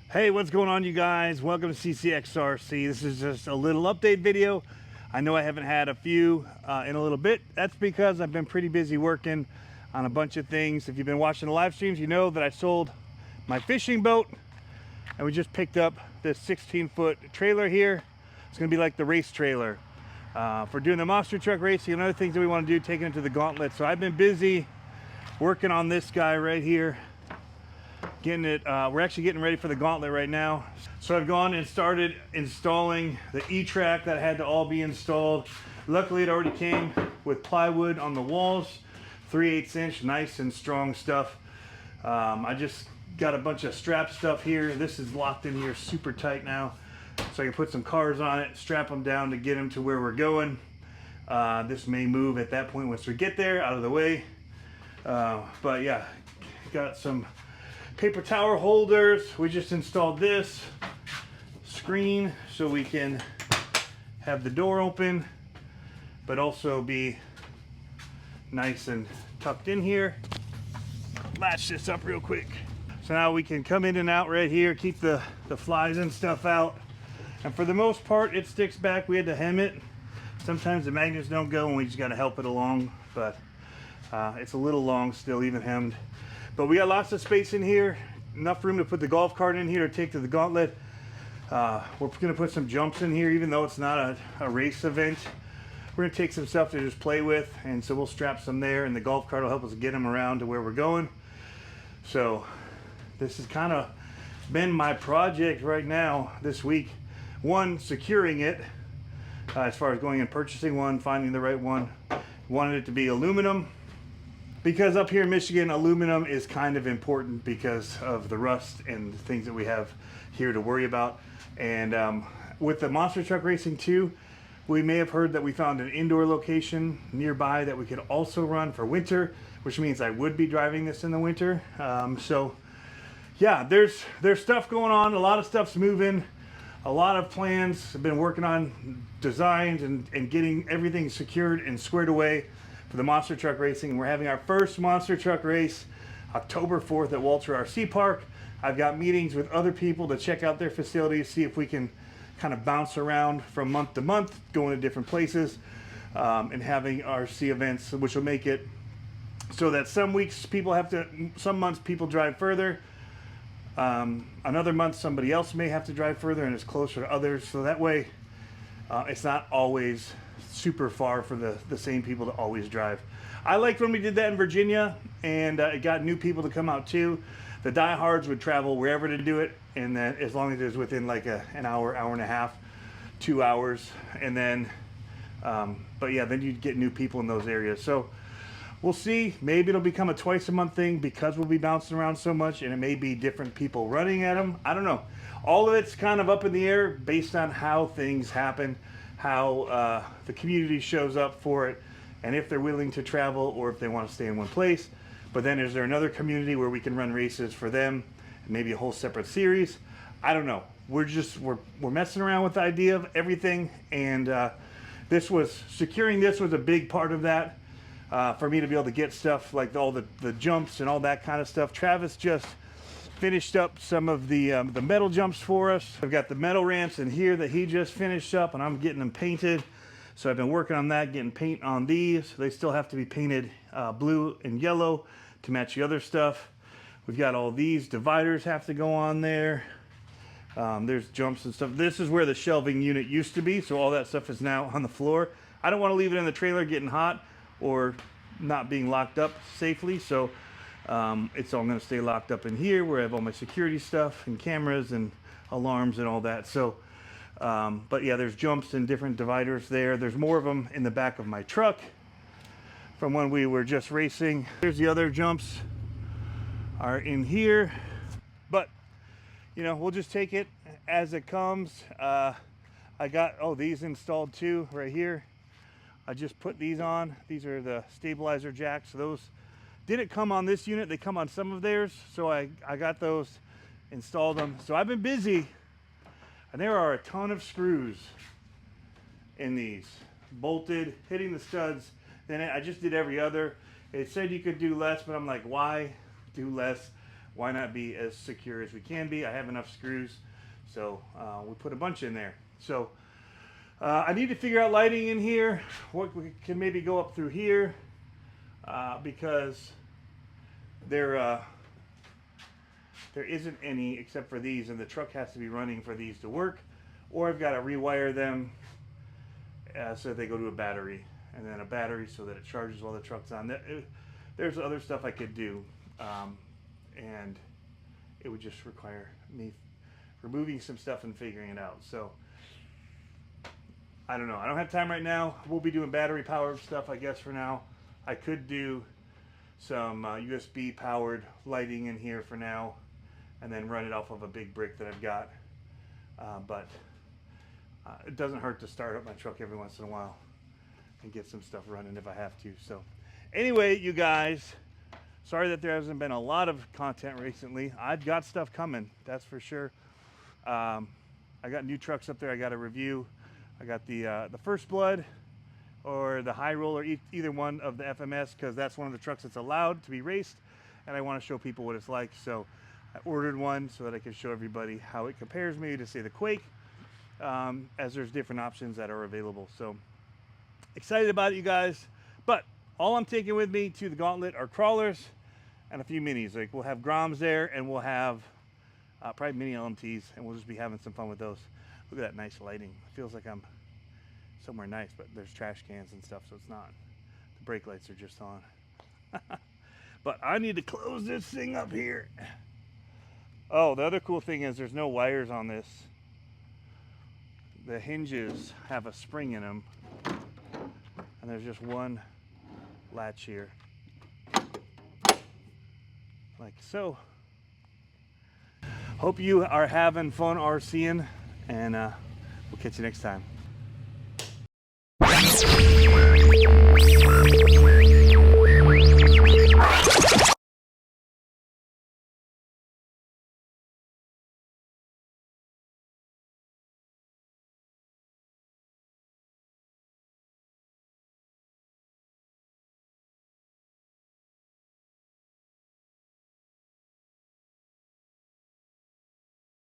Hey, what's going on, you guys? Welcome to CCxRC. This is just a little update video. I know I haven't had a few in a little bit. That's because I've been pretty busy working on a bunch of things. If you've been watching the live streams, you know that I sold my fishing boat and we just picked up this 16-foot trailer here. It's gonna be like the race trailer for doing the monster truck racing and other things that we want to do, taking it to the gauntlet. So I've been busy working on this guy right here. Getting it, we're actually getting ready for the gauntlet right now. So I've gone and started installing the E-track that had to all be installed. Luckily it already came with plywood on the walls, 3/8 inch, nice and strong stuff. I just got a bunch of strap stuff here. This is locked in here super tight now, so I can put some cars on it, strap them down to get them to where we're going. This may move at that point once we get there, out of the way. But yeah, got some paper towel holders. We just installed this screen so we can have the door open but also be nice and tucked in here. Latch this up real quick so now we can come in and out right here, keep the flies and stuff out. And for the most part it sticks back. We had to hem it. Sometimes the magnets don't go and we just got to help it along, but it's a little long still even hemmed. But we got lots of space in here, enough room to put the golf cart in here to take to the gauntlet. We're going to put some jumps in here, even though it's not a race event. We're going to take some stuff to just play with, and so we'll strap some there, and the golf cart will help us get them around to where we're going. So this has kind of been my project right now this week. One, securing it, as far as going and purchasing one, finding the right one. Wanted it to be aluminum, because up here in Michigan, aluminum is kind of important because of the rust and the things that we have here to worry about. And with the monster truck racing too, we may have heard that we found an indoor location nearby that we could also run for winter, which means I would be driving this in the winter. So yeah, there's stuff going on. A lot of stuff's moving. A lot of plans. I've been working on designs and getting everything secured and squared away for the monster truck racing. We're having our first monster truck race October 4th at Walter RC Park. I've got meetings with other people to check out their facilities, see if we can kind of bounce around from month to month, going to different places, and having RC events, which will make it so that some weeks people have to, some months people drive further. Another month somebody else may have to drive further and it's closer to others, so that way it's not always super far for the same people to always drive. I liked when we did that in Virginia, and it got new people to come out too. The diehards would travel wherever to do it, and then as long as it was within like an hour, hour and a half, 2 hours, and then but yeah, then you'd get new people in those areas. So we'll see. Maybe it'll become a twice a month thing because we'll be bouncing around so much, and it may be different people running at them. I don't know. All of it's kind of up in the air based on how things happen, how the community shows up for it, and if they're willing to travel or if they want to stay in one place. But then is there another community where we can run races for them, maybe a whole separate series? I don't know. We're messing around with the idea of everything, and securing this was a big part of that, for me to be able to get stuff like all the jumps and all that kind of stuff. Travis just finished up some of the metal jumps for us. I've got the metal ramps in here that he just finished up, and I'm getting them painted. So I've been working on that, getting paint on these. They still have to be painted blue and yellow to match the other stuff. We've got all these dividers have to go on there. There's jumps and stuff. This is where the shelving unit used to be, so all that stuff is now on the floor. I don't want to leave it in the trailer getting hot or not being locked up safely, so it's all going to stay locked up in here where I have all my security stuff and cameras and alarms and all that. So but yeah, there's jumps and different dividers there. There's more of them in the back of my truck from when we were just racing. There's the other jumps are in here, but you know, we'll just take it as it comes. I got these installed too right here. I just put these on. These are the stabilizer jacks. Those didn't come on this unit, they come on some of theirs, so I got those, installed them. So I've been busy, and there are a ton of screws in these, bolted, hitting the studs. Then I just did every other. It said you could do less, but I'm like, why do less why not be as secure as we can be? I have enough screws, so we put a bunch in there. So I need to figure out lighting in here. What we can maybe go up through here because there isn't any except for these, and the truck has to be running for these to work, or I've got to rewire them so that they go to a battery, and then a battery so that it charges while the truck's on. There's other stuff I could do, and it would just require me removing some stuff and figuring it out. So I don't know. I don't have time right now. We'll be doing battery powered stuff, I guess, for now. I could do some USB powered lighting in here for now, and then run it off of a big brick that I've got. But it doesn't hurt to start up my truck every once in a while and get some stuff running if I have to. So anyway, you guys, sorry that there hasn't been a lot of content recently. I've got stuff coming, that's for sure. I got new trucks up there I got to review. I got the First Blood or the High Roller, either one of the FMS, because that's one of the trucks that's allowed to be raced, and I want to show people what it's like. So I ordered one so that I can show everybody how it compares maybe to, say, the Quake, as there's different options that are available. So excited about it, you guys. But all I'm taking with me to the Gauntlet are crawlers and a few minis. Like, we'll have Groms there, and we'll have probably mini LMTs, and we'll just be having some fun with those. Look at that nice lighting. It feels like I'm somewhere nice, but there's trash cans and stuff, so it's not. The brake lights are just on. But I need to close this thing up here. Oh, the other cool thing is there's no wires on this. The hinges have a spring in them, and there's just one latch here, like so. Hope you are having fun RCing, and we'll catch you next time.